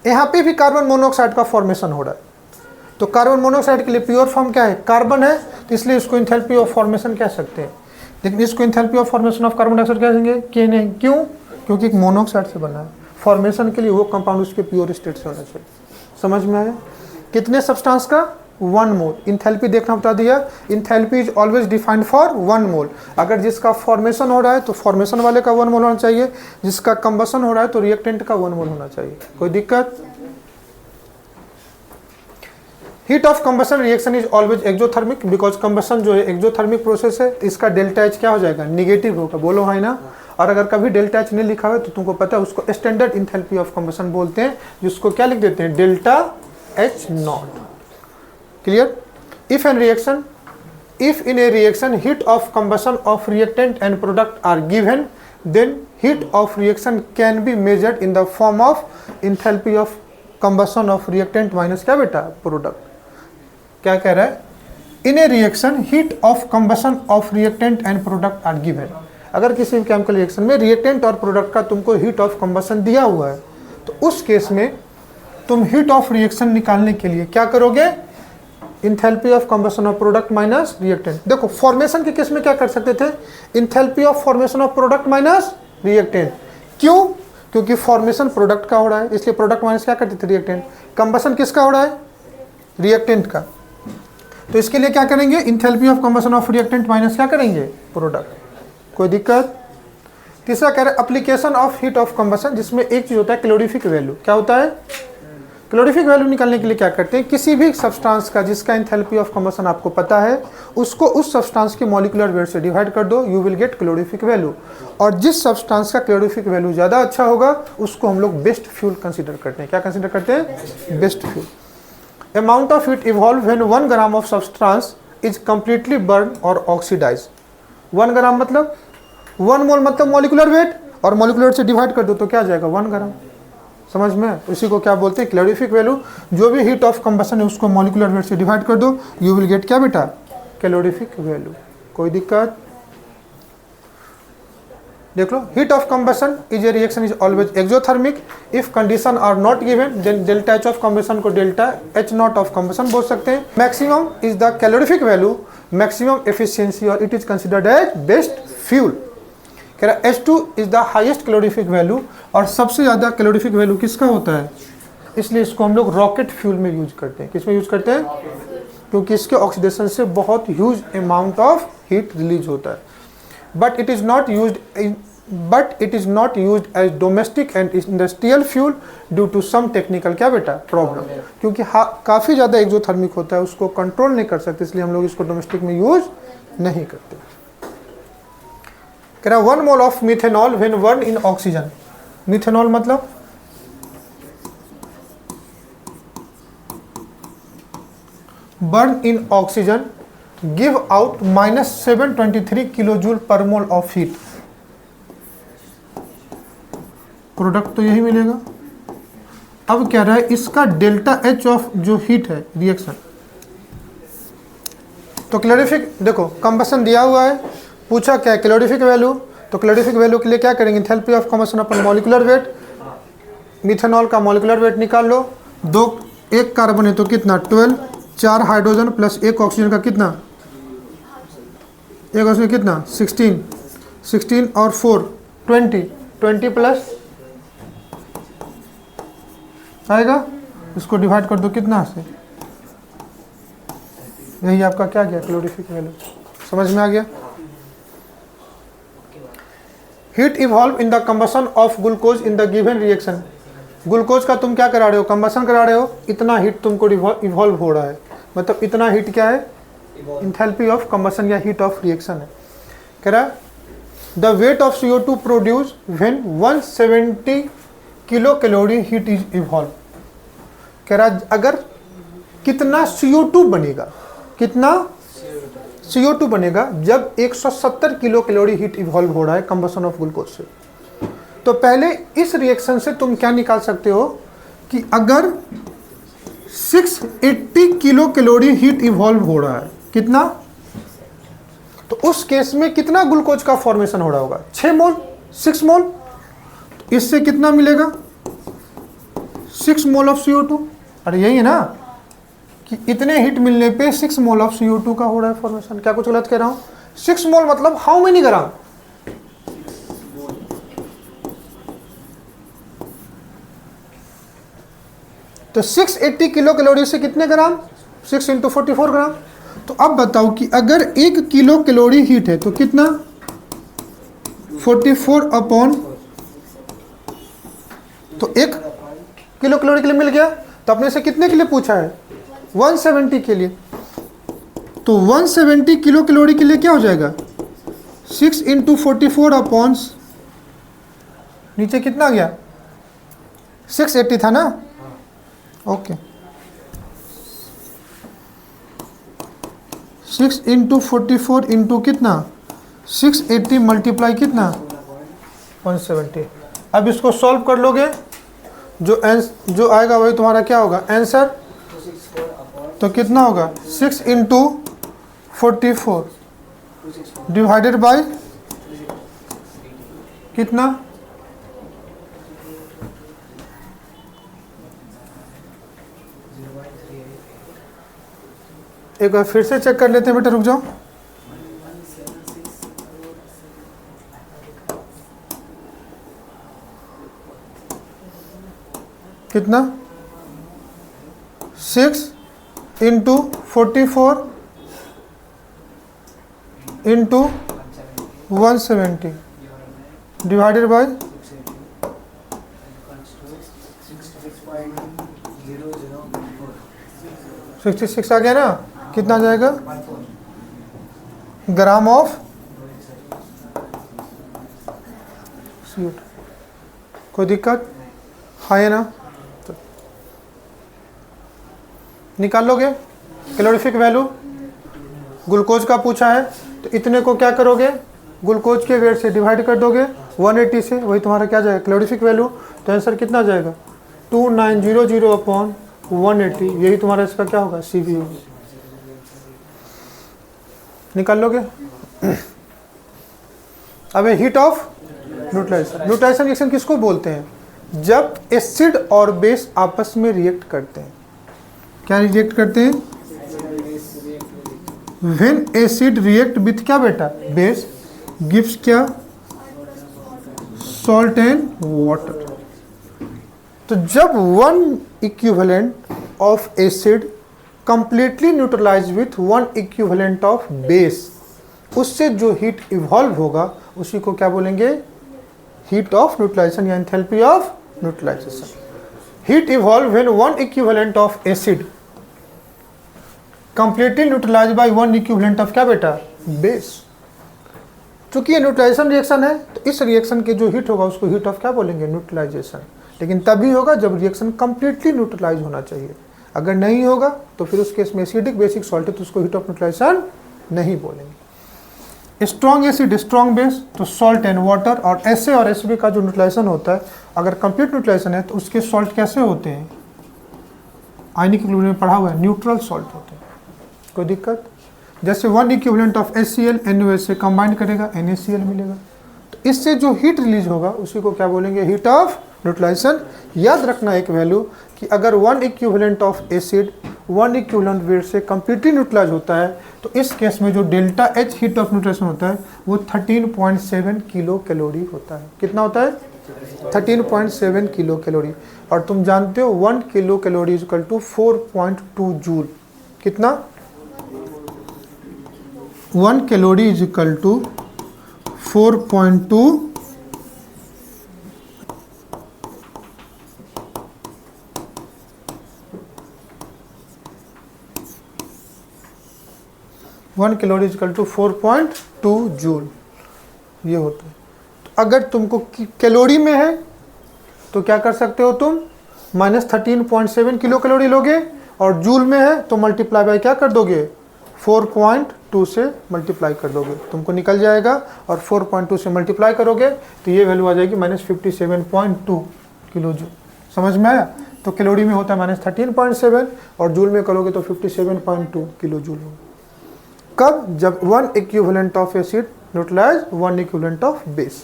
यहाँ पे भी कार्बन मोनोऑक्साइड का फॉर्मेशन हो रहा है, तो कार्बन मोनोऑक्साइड के लिए प्योर फॉर्म क्या है, कार्बन है, तो इसलिए इसको इंथैल्पी ऑफ फॉर्मेशन कह सकते हैं। लेकिन इसको enthalpy of formation of carbon dioxide कहेंगे कि नहीं, क्यों, क्योंकि एक मोनोऑक्साइड से बना है। फॉर्मेशन के लिए वो कंपाउंड उसके प्योर स्टेट से होना चाहिए। समझ में आया। कितने सब्सटेंस का, 1 मोल। इंथैल्पी देखना बता दिया, enthalpy is always defined for 1 मोल। अगर जिसका फॉर्मेशन हो रहा है तो फॉर्मेशन वाले का 1 मोल होना चाहिए, जिसका कंबशन हो रहा है तो रिएक्टेंट का 1 मोल होना चाहिए। कोई दिक्कत। Heat of combustion reaction is always exothermic, because combustion जो है एक्सोथर्मिक प्रोसेस है, इसका डेल्टा एच क्या हो जाएगा, निगेटिव होगा, बोलो है ना। और अगर कभी डेल्टा एच नहीं लिखा हुआ तो तुमको पता है उसको स्टैंडर्ड इंथैल्पी ऑफ कंबशन बोलते हैं, जिसको क्या लिख देते हैं, delta H naught. Clear. If an reaction, if in a reaction heat of combustion of reactant and product are given then heat of reaction can be measured in the form of enthalpy of combustion of reactant minus क्या बेटा product। क्या कह रहा है, in a reaction heat of combustion of reactant and product are given. अगर किसी भी chemical reaction में रिएक्टेंट और प्रोडक्ट का तुमको हीट ऑफ कंबशन दिया हुआ है तो उस केस में तुम हीट ऑफ रिएक्शन निकालने के लिए क्या करोगे, enthalpy of combustion of product minus reactant. देखो फॉर्मेशन के केस में क्या कर सकते थे, enthalpy of formation of product minus reactant. क्यों, क्योंकि फॉर्मेशन प्रोडक्ट का हो रहा है इसलिए प्रोडक्ट माइनस क्या करते थे रिएक्टेंट। कंबशन किसका हो रहा है, रिएक्टेंट का, तो इसके लिए क्या करेंगे, enthalpy of combustion of reactant minus क्या करेंगे प्रोडक्ट। कोई दिक्कत। तीसरा कह रहे हैं application of heat of combustion, जिसमें एक चीज होता है कैलोरीफिक वैल्यू। क्या होता है, कैलोरीफिक वैल्यू निकालने के लिए क्या करते हैं, किसी भी सब्सटेंस का जिसका इंथैल्पी ऑफ कंबशन आपको पता है उसको उस सब्सटेंस के मॉलिक्यूलर वेट से डिवाइड कर दो, you will get calorific value. और जिस सब्सटेंस का कैलोरीफिक वैल्यू ज़्यादा अच्छा होगा उसको हम लोग बेस्ट फ्यूल कंसिडर करते हैं। क्या कंसिडर करते हैं, best fuel. Amount of heat evolved when 1 gram of substance is completely burned or oxidized। 1 ग्राम मतलब 1 मोल मतलब मॉलिक्यूलर वेट, और मॉलिक्यूलर वेट से डिवाइड कर दो तो क्या जाएगा 1 ग्राम। समझ में, इसी को क्या बोलते हैं कैलोरीफिक वैल्यू। जो भी हीट ऑफ कंबशन है उसको मॉलिक्यूलर वेट से डिवाइड कर दो, यू विल गेट क्या बेटा, कैलोरीफिक वैल्यू। कोई दिक्कत। देख लो, heat of combustion is a reaction is always exothermic. If condition are not given then delta H of combustion को delta H naught of combustion बोल सकते हैं। Maximum is the calorific value, maximum efficiency, और it is considered as best fuel. कह रहा H2 is the highest calorific value, और सबसे ज़्यादा कैलोरीफिक वैल्यू किसका होता है, इसलिए इसको हम लोग रॉकेट फ्यूल में यूज करते हैं। किसमें यूज करते हैं, क्योंकि इसके ऑक्सीडेशन से बहुत huge amount of heat release होता है। But it is not used as domestic and industrial fuel due to some technical क्या बेटा प्रॉब्लम, क्योंकि काफ़ी ज़्यादा एक्सोथर्मिक होता है, उसको कंट्रोल नहीं कर सकते, इसलिए हम लोग इसको डोमेस्टिक में यूज नहीं करते। कह रहा 1 mole of methanol when burn in oxygen. Methanol मतलब बर्न इन ऑक्सीजन गिव आउट -723 किलोजूल पर मोल ऑफ हीट। प्रोडक्ट तो यही मिलेगा। अब क्या रहा है, इसका डेल्टा एच ऑफ जो हीट है रिएक्शन, तो कैलोरीफिक, देखो कंबशन दिया हुआ है, पूछा क्या है कैलोरीफिक वैल्यू, तो कैलोरीफिक वैल्यू के लिए क्या करेंगे, enthalpy of combustion upon molecular weight, methanol का मॉलिक्यूलर वेट निकाल लो। एक कार्बन है तो कितना 12, 4 हाइड्रोजन प्लस 1 ऑक्सीजन का कितना, एक उसमें कितना 16 और 4 20 प्लस आएगा, इसको डिवाइड कर दो कितना से, यही आपका क्या गया कैलोरीफिक वैल्यू। समझ में आ गया। Heat evolve in the combustion of glucose in the given reaction. Glucose का तुम क्या करा रहे हो, कंबशन करा रहे हो, इतना हीट तुमको इवॉल्व हो रहा है, मतलब इतना हीट क्या है, इंथैल्पी ऑफ कंबशन या हीट ऑफ रिएक्शन है। कह रहा the weight of CO2 produce when 170 kilo calorie heat is evolve. कह रहा अगर कितना CO2 बनेगा, कितना CO2 बनेगा जब 170 किलो कैलोरी हीट इवॉल्व हो रहा है कंबशन ऑफ ग्लूकोज से। तो पहले इस रिएक्शन से तुम क्या निकाल सकते हो कि अगर 680 किलो कैलोरी हीट इवॉल्व हो रहा है, कितना, तो उस केस में कितना ग्लूकोज का फॉर्मेशन हो रहा होगा, 6 मोल, 6 मोल। तो इससे कितना मिलेगा, 6 मोल ऑफ CO2। अरे यही है ना कि इतने हीट मिलने पे 6 मोल ऑफ CO2 का हो रहा है फॉर्मेशन। क्या कुछ गलत कह रहा हूं, 6 मोल मतलब हाउ मेनी ग्राम, तो 680 किलो कैलोरी से कितने ग्राम, 6 × 44 ग्राम। तो अब बताओ कि अगर 1 किलो कैलोरी हीट है तो कितना 44 अपॉन, तो 1 किलो कैलोरी के लिए मिल गया। तो अपने से कितने के लिए पूछा है, 170 के लिए। तो 170 किलो कैलोरी के लिए क्या हो जाएगा, 6 × 44 अपॉन, नीचे कितना गया 680 था ना, ओके 6 × 44 इंटू कितना 680 मल्टीप्लाई कितना 170। अब इसको सॉल्व कर लोगे, जो आएगा वही तुम्हारा क्या होगा आंसर। तो कितना होगा 6 इंटू 44 डिवाइडेड बाई कितना, एक बार फिर से चेक कर लेते हैं बेटा, रुक जाओ। कितना 6 इंटू 44 इंटू 170 डिवाइडेड बाई 66 आ गया ना। कितना आ जाएगा ग्राम ऑफ CO2। कोई दिक्कत है ना? तो निकाल लोगे कैलोरीफिक वैल्यू। ग्लूकोज का पूछा है तो इतने को क्या करोगे, ग्लूकोज के वेट से डिवाइड कर दोगे 180 से, वही तुम्हारा क्या जाएगा कैलोरीफिक वैल्यू। तो आंसर कितना जाएगा 2900 अपॉन 180, यही तुम्हारा इसका क्या होगा CV होगा। निकाल लोगे। अब heat of neutralisation. Neutralisation reaction किसको बोलते हैं, जब एसिड और बेस आपस में रिएक्ट करते हैं। क्या रिएक्ट करते हैं, व्हेन एसिड रिएक्ट विथ क्या बेटा बेस गिव्स क्या सॉल्ट एंड वाटर। तो जब one equivalent of acid completely neutralise with one equivalent of base, उससे जो हीट इवॉल्व होगा उसी को क्या बोलेंगे, हीट ऑफ न्यूट्रलाइजेशन या enthalpy of neutralisation. Heat evolve when one equivalent of acid completely neutralise by one equivalent of क्या बेटा बेस। चूंकि ये न्यूट्रलाइजेशन रिएक्शन है तो इस रिएक्शन के जो हीट होगा उसको हीट ऑफ क्या बोलेंगे न्यूट्रलाइजेशन। लेकिन तभी होगा जब रिएक्शन कंप्लीटली न्यूट्रलाइज होना चाहिए। अगर नहीं होगा तो फिर उस केस में एसिडिक बेसिक सॉल्ट है तो उसको हीट ऑफ न्यूट्रलाइजेशन नहीं बोलेंगे। स्ट्रॉन्ग एसिड स्ट्रॉन्ग बेस तो सॉल्ट एंड वाटर, और SA और SB का जो न्यूट्रलाइजेशन होता है अगर कंप्लीट न्यूट्रलाइजेशन है तो उसके सॉल्ट कैसे होते हैं, आयनिक इक्विलिब्रियम में पढ़ा हुआ है न्यूट्रल सॉल्ट होते हैं। कोई दिक्कत, जैसे one equivalent of HCl NaOH से कंबाइन करेगा NaCl मिलेगा, तो इससे जो हीट रिलीज होगा उसी को क्या बोलेंगे हीट ऑफ न्यूट्रलाइजेशन। याद रखना एक वैल्यू कि अगर one equivalent of acid one equivalent weight से कंप्लीटली न्यूट्रलाइज होता है तो इस केस में जो delta H heat of neutralisation होता है वो 13.7 किलो कैलोरी होता है। कितना होता है 13.7 किलो कैलोरी। और तुम जानते हो 1 kilo calorie is equal to 4.2 joule. कितना 1 calorie is equal to 4.2 1 calorie is equal to 4.2 joule ये होता है। तो अगर तुमको कैलोरी में है तो क्या कर सकते हो तुम -13.7 किलो कैलोरी लोगे, और जूल में है तो मल्टीप्लाई बाय क्या कर दोगे 4.2 से मल्टीप्लाई कर दोगे, तुमको निकल जाएगा। और 4.2 से मल्टीप्लाई करोगे तो ये वैल्यू आ जाएगी -57.2 किलो जूल। समझ में आया? तो कैलोरी में होता है -13.7 और जूल में करोगे तो 57.2 किलो जूल होगा। कब, जब one equivalent of acid neutralise one equivalent of base.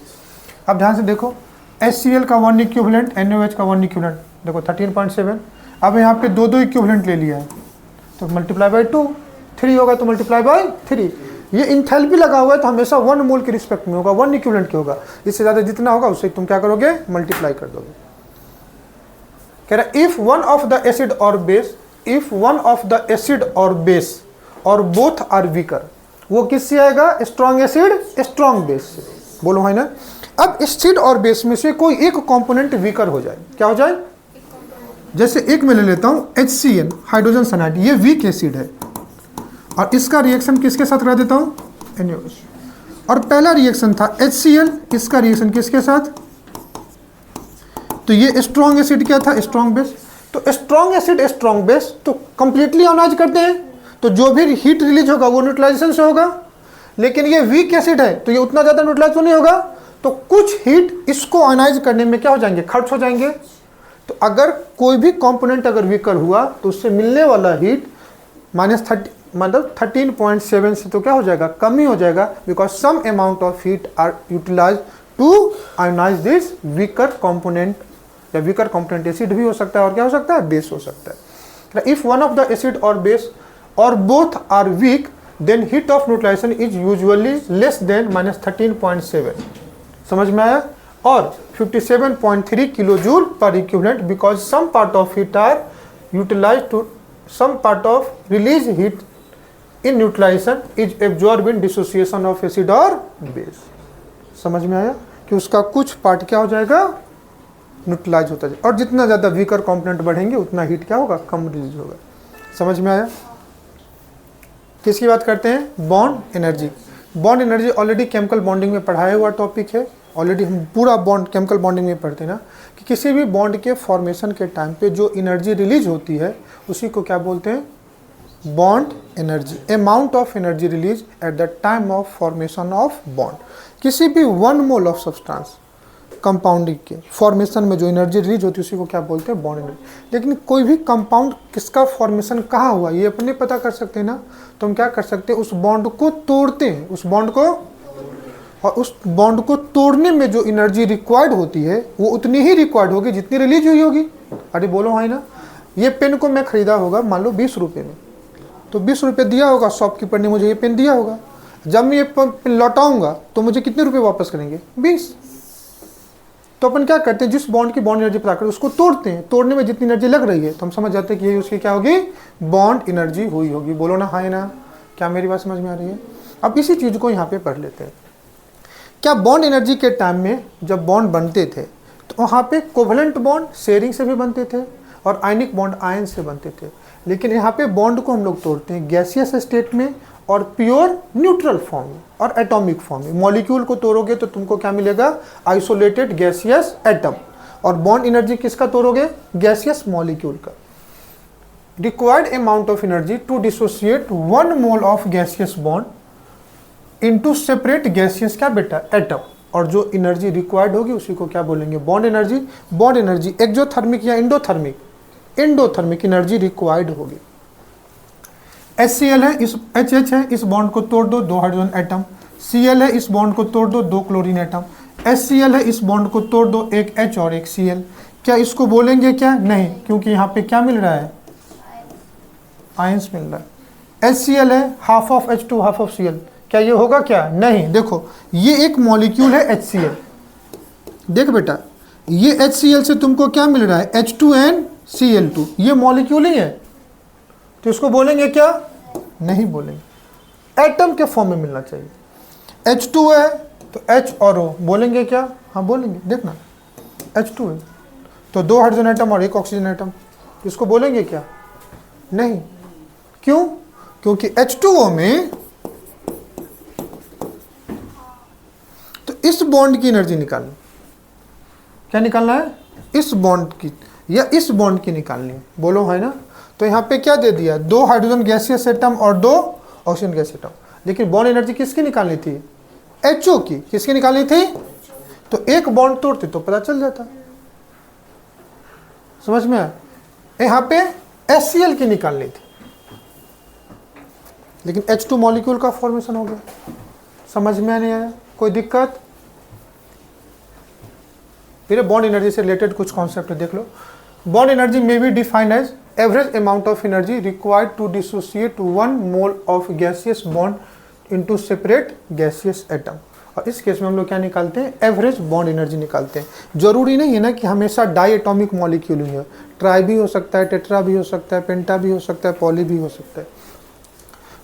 अब ध्यान से देखो HCl का वन इक्विवेलेंट NaOH का वन इक्विवेलेंट देखो 13.7। अब यहाँ पे दो इक्विवेलेंट ले लिया है तो मल्टीप्लाई बाय 2, 3 होगा तो मल्टीप्लाई बाय 3। ये इंथैल्पी लगा हुआ है तो हमेशा 1 मोल के रिस्पेक्ट में होगा, 1 इक्विवेलेंट के होगा। इससे ज़्यादा जितना होगा उससे तुम क्या करोगे मल्टीप्लाई कर दोगे। कह रहा if one of the acid और base, if one of the acid और बेस और बोथ आर वीकर, वो किससे आएगा स्ट्रॉन्ग एसिड स्ट्रॉन्ग बेस से। बोलो है ना। अब एसिड और बेस में से कोई एक कंपोनेंट वीकर हो जाए, क्या हो जाए, जैसे एक मैं ले लेता हूं HCl हाइड्रोजन सल्फाइड, ये वीक एसिड है और इसका रिएक्शन किसके साथ करा देता हूं NaOH। और पहला रिएक्शन था HCl, इसका रिएक्शन किसके साथ, तो ये स्ट्रॉन्ग एसिड क्या था स्ट्रॉन्ग बेस। तो स्ट्रॉन्ग एसिड स्ट्रॉन्ग बेस तो कंप्लीटली आयोनाइज करते हैं तो जो भी हीट रिलीज होगा वो न्यूट्रलाइजेशन से होगा। लेकिन ये वीक एसिड है तो ये उतना ज़्यादा न्यूट्रलाइज नहीं होगा, तो कुछ हीट इसको आयनाइज करने में क्या हो जाएंगे, खर्च हो जाएंगे। तो अगर कोई भी कंपोनेंट अगर वीकर हुआ तो उससे मिलने वाला हीट -30 मतलब 13.7 से तो क्या हो जाएगा, कम ही हो जाएगा, because some amount of heat are utilise to ionise this weaker component, या वीकर कंपोनेंट एसिड भी हो सकता है और क्या हो सकता है, बेस हो सकता है। If one of the acid और बेस और both are weak then heat of neutralisation is usually less than -13.7, समझ में आया, और 57.3 किलो जूल पर equivalent, because some part of heat are utilise to some part of release heat in neutralisation is absorb in dissociation of acid और base. समझ में आया कि उसका कुछ पार्ट क्या हो जाएगा, न्यूट्रलाइज होता जाए, और जितना ज़्यादा वीकर कंपोनेंट बढ़ेंगे उतना हीट क्या होगा, कम रिलीज होगा। समझ में आया। किसकी बात करते हैं, bond energy. Bond energy already chemical bonding में पढ़ाया हुआ टॉपिक है, ऑलरेडी हम पूरा बॉन्ड केमिकल बॉन्डिंग में पढ़ते हैं ना, कि किसी भी बॉन्ड के फॉर्मेशन के टाइम पे जो एनर्जी रिलीज होती है उसी को क्या बोलते हैं, bond energy. Amount of energy release at the time of formation of bond. किसी भी 1 मोल ऑफ सब्सटेंस कंपाउंडिंग के फॉर्मेशन में जो एनर्जी रिलीज होती है उसी को क्या बोलते हैं, बॉन्ड एनर्जी। लेकिन कोई भी कंपाउंड किसका फॉर्मेशन कहाँ हुआ ये अपने पता कर सकते हैं ना, तो हम क्या कर सकते हैं, उस बॉन्ड को तोड़ते हैं, उस बॉन्ड को, और उस बॉन्ड को तोड़ने में जो एनर्जी रिक्वायर्ड होती है वो उतनी ही रिक्वायर्ड होगी जितनी रिलीज हुई होगी। अरे बोलो हाँ ना, ये पेन को मैं खरीदा होगा मान लो 20 रुपये में, तो 20 रुपये दिया होगा शॉपकीपर ने, मुझे ये पेन दिया होगा, जब मैं ये पेन लौटाऊंगा तो मुझे कितने रुपए वापस करेंगे, 20। तो अपन क्या करते हैं, जिस बॉन्ड की बॉन्ड एनर्जी पता कर उसको तोड़ते हैं, तोड़ने में जितनी एनर्जी लग रही है तो हम समझ जाते हैं कि ये उसकी क्या होगी, बॉन्ड एनर्जी हुई होगी। बोलो ना हाँ ना, क्या मेरी बात समझ में आ रही है। अब इसी चीज़ को यहाँ पे पढ़ लेते हैं। क्या बॉन्ड एनर्जी के टाइम में जब बॉन्ड बनते थे तो वहाँ पे कोवलेंट बॉन्ड शेयरिंग से भी बनते थे और आयनिक बॉन्ड आयन से बनते थे, लेकिन यहाँ पे बॉन्ड को हम लोग तोड़ते हैं गैसियस स्टेट में और प्योर न्यूट्रल फॉर्म में और एटॉमिक फॉर्म में। मॉलिक्यूल को तोड़ोगे तो तुमको क्या मिलेगा, आइसोलेटेड गैसियस एटम, और बॉन्ड एनर्जी किसका तोड़ोगे, गैसियस मॉलिक्यूल का। Required amount of energy to dissociate 1 mole of gaseous bond into separate gaseous क्या बेटा, एटम, और जो एनर्जी रिक्वायर्ड होगी उसी को क्या बोलेंगे, bond energy. Bond energy exothermic या इंडोथर्मिक, इंडोथर्मिक एनर्जी रिक्वायर्ड होगी। HCl है, इस HH है, इस बॉन्ड को तोड़ दो, 2 हाइड्रोजन एटम। Cl है, इस बॉन्ड को तोड़ दो, 2 क्लोरीन एटम। HCl है, इस बॉन्ड को तोड़ दो, एक H और एक Cl। क्या इसको बोलेंगे क्या, नहीं, क्योंकि यहाँ पे क्या मिल रहा है, आयंस मिल रहा है। HCl है, half of H2 half of Cl, क्या ये होगा क्या, नहीं। देखो ये एक मॉलिक्यूल है HCl, देख बेटा ये HCl से तुमको क्या मिल रहा है, H2NCl2, ये मॉलिक्यूल ही है, तो इसको बोलेंगे क्या, नहीं बोलेंगे। एटम के फॉर्म में मिलना चाहिए। H2 है तो H और O बोलेंगे क्या, हाँ बोलेंगे, देखना H2 है तो 2 हाइड्रोजन एटम और 1 ऑक्सीजन एटम, इसको बोलेंगे क्या, नहीं। क्यों, क्योंकि H2O में तो इस बॉन्ड की एनर्जी निकालनी, क्या निकालना है, इस बॉन्ड की या इस बॉन्ड की निकालनी है, बोलो है ना। तो यहाँ पे क्या दे दिया, 2 हाइड्रोजन गैसियस एटम और 2 ऑक्सीजन गैस एटम, लेकिन बॉन्ड एनर्जी किसकी निकालनी थी, HO की, किसकी निकालनी थी, तो एक बॉन्ड तोड़ते तो पता चल जाता, समझ में आया। यहाँ पे HCl की निकालनी थी, लेकिन H2 मॉलिक्यूल का फॉर्मेशन हो गया। समझ में नहीं आया, कोई दिक्कत। फिर बॉन्ड एनर्जी से रिलेटेड कुछ कॉन्सेप्ट देख लो। बॉन्ड एनर्जी में be defined as average amount of energy required to dissociate 1 mole of gaseous bond into separate gaseous atom. और इस केस में हम लोग क्या निकालते हैं, एवरेज बॉन्ड एनर्जी निकालते हैं। जरूरी नहीं है ना कि हमेशा डाई एटॉमिक मॉलिक्यूल ही हो, ट्राई भी हो सकता है, टेट्रा भी हो सकता है, पेंटा भी हो सकता है, पॉली भी हो सकता है।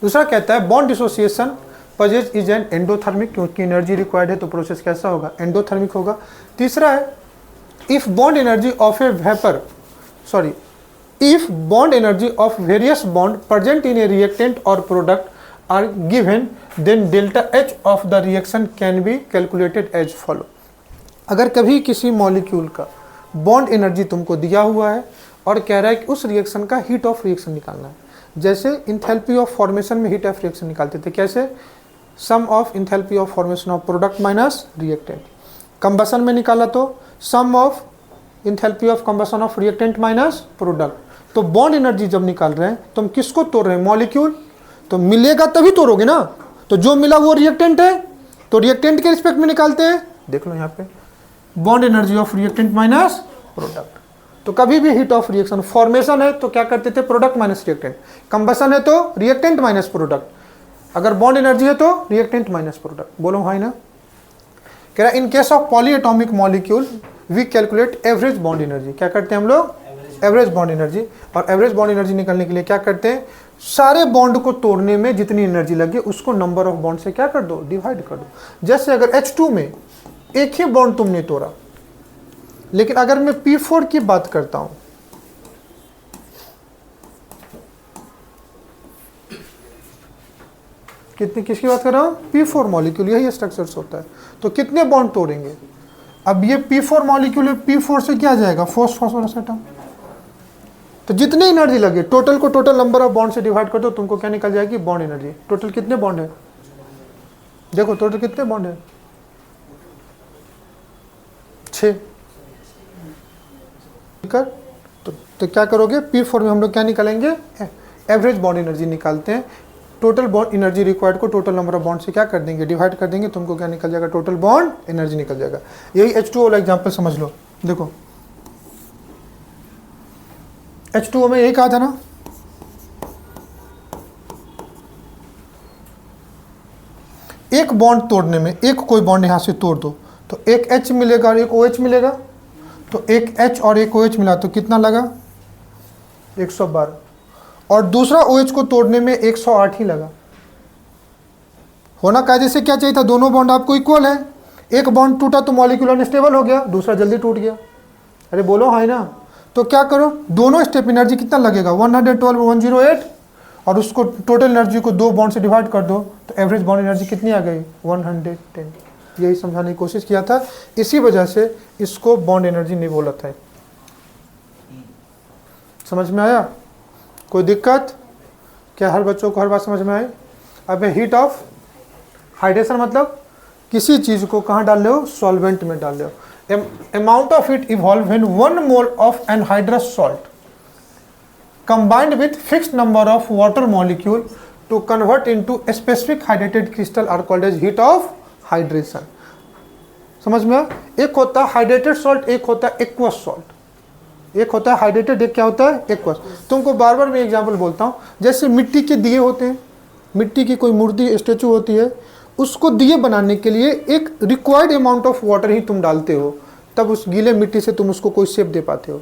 दूसरा कहता है bond dissociation process is an endothermic, क्योंकि एनर्जी रिक्वायर्ड है तो प्रोसेस कैसा होगा, एंडोथर्मिक होगा। तीसरा है if bond energy of A vapour if bond energy of various bond present in a reactant or product are given then delta H of the reaction can be calculated as follow। अगर कभी किसी molecule का bond energy तुमको दिया हुआ है और कह रहा है कि उस रिएक्शन का हीट ऑफ रिएक्शन निकालना है, जैसे इंथैल्पी ऑफ फॉर्मेशन में हीट ऑफ रिएक्शन निकालते थे, कैसे, sum of enthalpy of formation of product minus reactant. Combustion में निकाला तो sum of enthalpy of combustion of reactant minus product. तो बॉन्ड एनर्जी जब निकाल रहे हैं तो हम किसको तोड़ रहे हैं? मॉलिक्यूल। तो मिलेगा तभी तोड़ोगे ना, तो जो मिला वो रिएक्टेंट है, तो रिएक्टेंट के रिस्पेक्ट में निकालते हैं। देख लो यहाँ पे bond energy of reactant minus product. तो कभी भी हीट ऑफ रिएक्शन फॉर्मेशन है तो क्या करते थे? Product minus reactant. कंबसन है तो रिएक्टेंट माइनस प्रोडक्ट। अगर बॉन्ड एनर्जी है तो रिएक्टेंट माइनस प्रोडक्ट। बोलो हाँ ना। कह रहा in case of polyatomic molecule we calculate average bond energy. क्या करते हैं हम लोग? Average bond energy. और एवरेज बॉन्ड एनर्जी निकालने के लिए क्या करते हैं? सारे बॉन्ड को तोड़ने में जितनी एनर्जी लगे उसको नंबर ऑफ बॉन्ड से क्या कर दो? डिवाइड कर दो। जैसे अगर H2 में एक ही बॉन्ड तुमने तोड़ा, लेकिन अगर मैं P4 की बात करता हूं, किसकी बात कर रहा हूं? P4 मॉलिक्यूल, यही स्ट्रक्चर्स होता है। तो कितने बॉन्ड तोड़ेंगे? अब ये P4 मॉलिक्यूल है, P4 से क्या जाएगा? Phosphorus atom. तो जितनी एनर्जी लगे टोटल को टोटल नंबर ऑफ बॉन्ड से डिवाइड कर दो, तुमको क्या निकल जाएगी? Bond energy. टोटल कितने बॉन्ड है? देखो टोटल कितने बॉन्ड है? 6। तो क्या करोगे? P4 में हम लोग क्या निकालेंगे? एवरेज बॉन्ड एनर्जी निकालते हैं। टोटल बॉन्ड एनर्जी रिक्वायर्ड को टोटल नंबर ऑफ बॉन्ड से क्या कर देंगे? डिवाइड कर देंगे। तुमको क्या निकल जाएगा? टोटल बॉन्ड एनर्जी निकल जाएगा। यही H2O वाला एग्जांपल समझ लो। देखो H2O में यही कहा था ना, एक बॉन्ड तोड़ने में, एक कोई बॉन्ड यहां से तोड़ दो तो एक H मिलेगा और एक OH मिलेगा। तो एक H और एक OH मिला तो कितना लगा? 112। और दूसरा OH को तोड़ने में 108 ही लगा। होना कायदे से क्या चाहिए था? दोनों बॉन्ड आपको इक्वल है। एक बॉन्ड टूटा तो मॉलिक्यूल अनस्टेबल हो गया, दूसरा जल्दी टूट गया। अरे बोलो हाँ ना। तो क्या करो? दोनों स्टेप एनर्जी कितना लगेगा? 112 108, और उसको टोटल एनर्जी को दो बॉन्ड से डिवाइड कर दो तो एवरेज बॉन्ड एनर्जी कितनी आ गई? 110। यही समझाने की कोशिश किया था। इसी वजह से इसको बॉन्ड एनर्जी नहीं बोला था। समझ में आया? कोई दिक्कत? क्या हर बच्चों को हर बात समझ में आई? अब हीट ऑफ हाइड्रेशन मतलब किसी चीज को कहाँ डाल रहे हो? सॉल्वेंट में डाल रहे हो। Amount of it evolve when 1 mole of anhydrous salt combined with fixed number of water molecule to convert into a specific hydrated crystal are called as heat of hydration। समझ में? एक होता है हाइड्रेटेड सॉल्ट, एक होता है aqueous salt. एक होता है हाइड्रेटेड, एक क्या होता है? एक्वस। तुमको बार बार मैं एग्जांपल बोलता हूँ। जैसे मिट्टी के दिए होते हैं, मिट्टी की कोई मूर्ति स्टेचू होती है, उसको दिए बनाने के लिए एक रिक्वायर्ड अमाउंट ऑफ वाटर ही तुम डालते हो, तब उस गीले मिट्टी से तुम उसको कोई शेप दे पाते हो।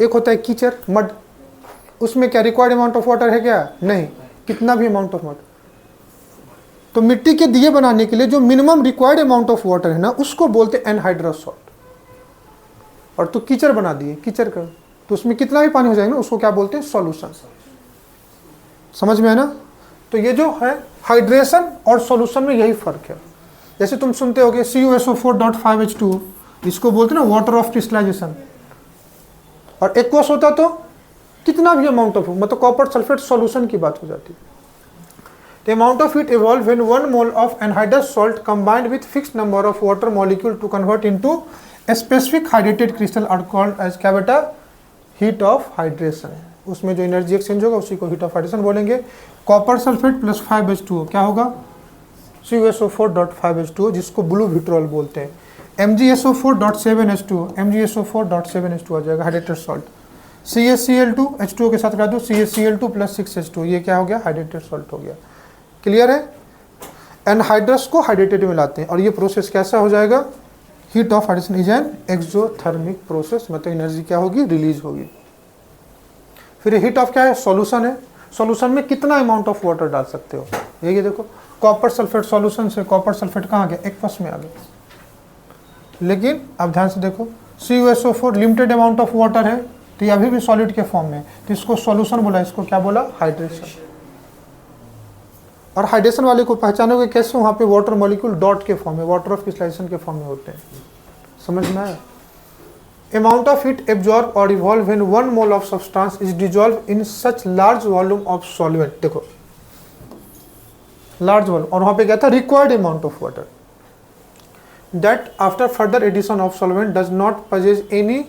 एक होता है कीचड़, मड, उसमें क्या रिक्वायर्ड अमाउंट ऑफ वाटर है क्या? नहीं, कितना भी अमाउंट ऑफ वाटर। तो मिट्टी के दिए बनाने के लिए जो minimum required amount of water है ना, उसको बोलते हैं एनहाइड्रस सॉल्ट। और तो कीचड़ बना दिए, कीचड़ कर, तो उसमें कितना भी पानी हो जाएगा ना, उसको क्या बोलते हैं? सॉल्यूशन। समझ में है ना? तो ये जो है हाइड्रेशन और सॉल्यूशन में यही फर्क है। जैसे तुम सुनते होगे CuSO4.5H2, इसको बोलते हैं ना वाटर ऑफ क्रिस्टलाइजेशन। और एक्वस होता तो कितना भी अमाउंट ऑफ, मतलब कॉपर सल्फेट सॉल्यूशन की बात हो जाती है। The amount of heat evolved when 1 mole of anhydrous salt combined with fixed number of water molecule to convert into a specific hydrated crystal are called as क्या बेटा? heat of hydration। उसमें जो energy exchange होगा उसी को heat of hydration बोलेंगे। Copper sulphate plus 5H2O क्या होगा? CuSO4.5H2O, जिसको ब्लू विट्रोल बोलते हैं। MgSO4.7H2O, MgSO4.7H2 आ जाएगा हाइड्रेटेड सॉल्ट। CaCl2 H2O के साथ करा दो, CaCl2 प्लस 6H2, ये क्या हो गया? हाइड्रेटेड सॉल्ट हो गया। क्लियर है? एनहाइड्रस को हाइड्रेटेड में लाते हैं और ये प्रोसेस कैसा हो जाएगा? Heat of hydration is an exothermic process, मतलब एनर्जी क्या होगी? रिलीज होगी। फिर हीट ऑफ क्या है? सॉल्यूशन है। सॉल्यूशन में कितना अमाउंट ऑफ वाटर डाल सकते हो? ये देखो, कॉपर सल्फेट सॉल्यूशन से कॉपर सल्फेट कहाँ गया? एक्वस में आ गया। लेकिन अब ध्यान से देखो, CuSO4 limited amount of water है, तो ये अभी भी सॉलिड के फॉर्म में, तो इसको सॉल्यूशन बोला, इसको क्या बोला? हाइड्रेशन। और हाइड्रेशन वाले को पहचानोगे कैसे? वहाँ पे वाटर मॉलिक्यूल डॉट के फॉर्म में, वाटर ऑफ क्रिस्टलाइजेशन के फॉर्म में होते हैं। समझ में आया? Amount of heat absorbed or evolved when 1 mole of substance is dissolved in such large volume of solvent। देखो लार्ज वॉल्यूम, और वहाँ पे क्या था? Required amount of water. that after further addition of solvent does not possess any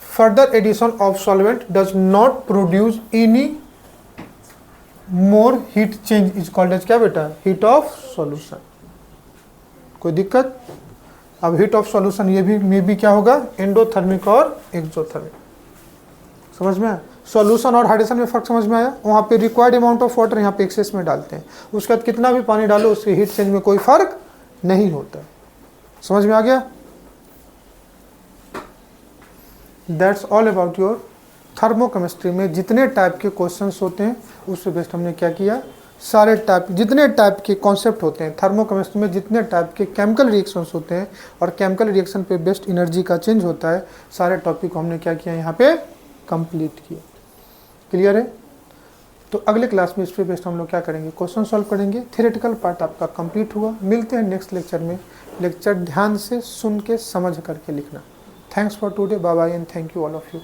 further addition of solvent does not produce any more heat change is called as क्या बेटा, heat of solution। कोई दिक्कत? अब heat of solution ये भी में भी क्या होगा, एंडोथर्मिक और एक्सोथर्मिक। समझ में आया? सॉल्यूशन और हाइड्रेशन में फर्क समझ में आया? वहाँ पे रिक्वायर्ड अमाउंट ऑफ वाटर यहाँ पे एक्सेस में डालते हैं, उसके बाद कितना भी पानी डालो उसके हीट चेंज में कोई फर्क नहीं होता। समझ में आ गया? That's all about your thermochemistry में जितने टाइप के क्वेश्चंस होते हैं उससे बेस्ट हमने क्या किया, सारे टाइप जितने टाइप के कॉन्सेप्ट होते हैं थर्मोकेमिस्ट्री में, जितने टाइप के केमिकल रिएक्शंस होते हैं और केमिकल रिएक्शन पे बेस्ट एनर्जी का चेंज होता है, सारे टॉपिक को हमने क्या किया यहाँ पे कंप्लीट किया। क्लियर है? तो अगले क्लास में इस पे बेस्ट हम लोग क्या करेंगे, क्वेश्चन सॉल्व करेंगे। थियोरेटिकल पार्ट आपका कंप्लीट हुआ। मिलते हैं नेक्स्ट लेक्चर में। लेक्चर ध्यान से सुन के समझ करके लिखना। Thanks for today, bye bye and thank you all of you.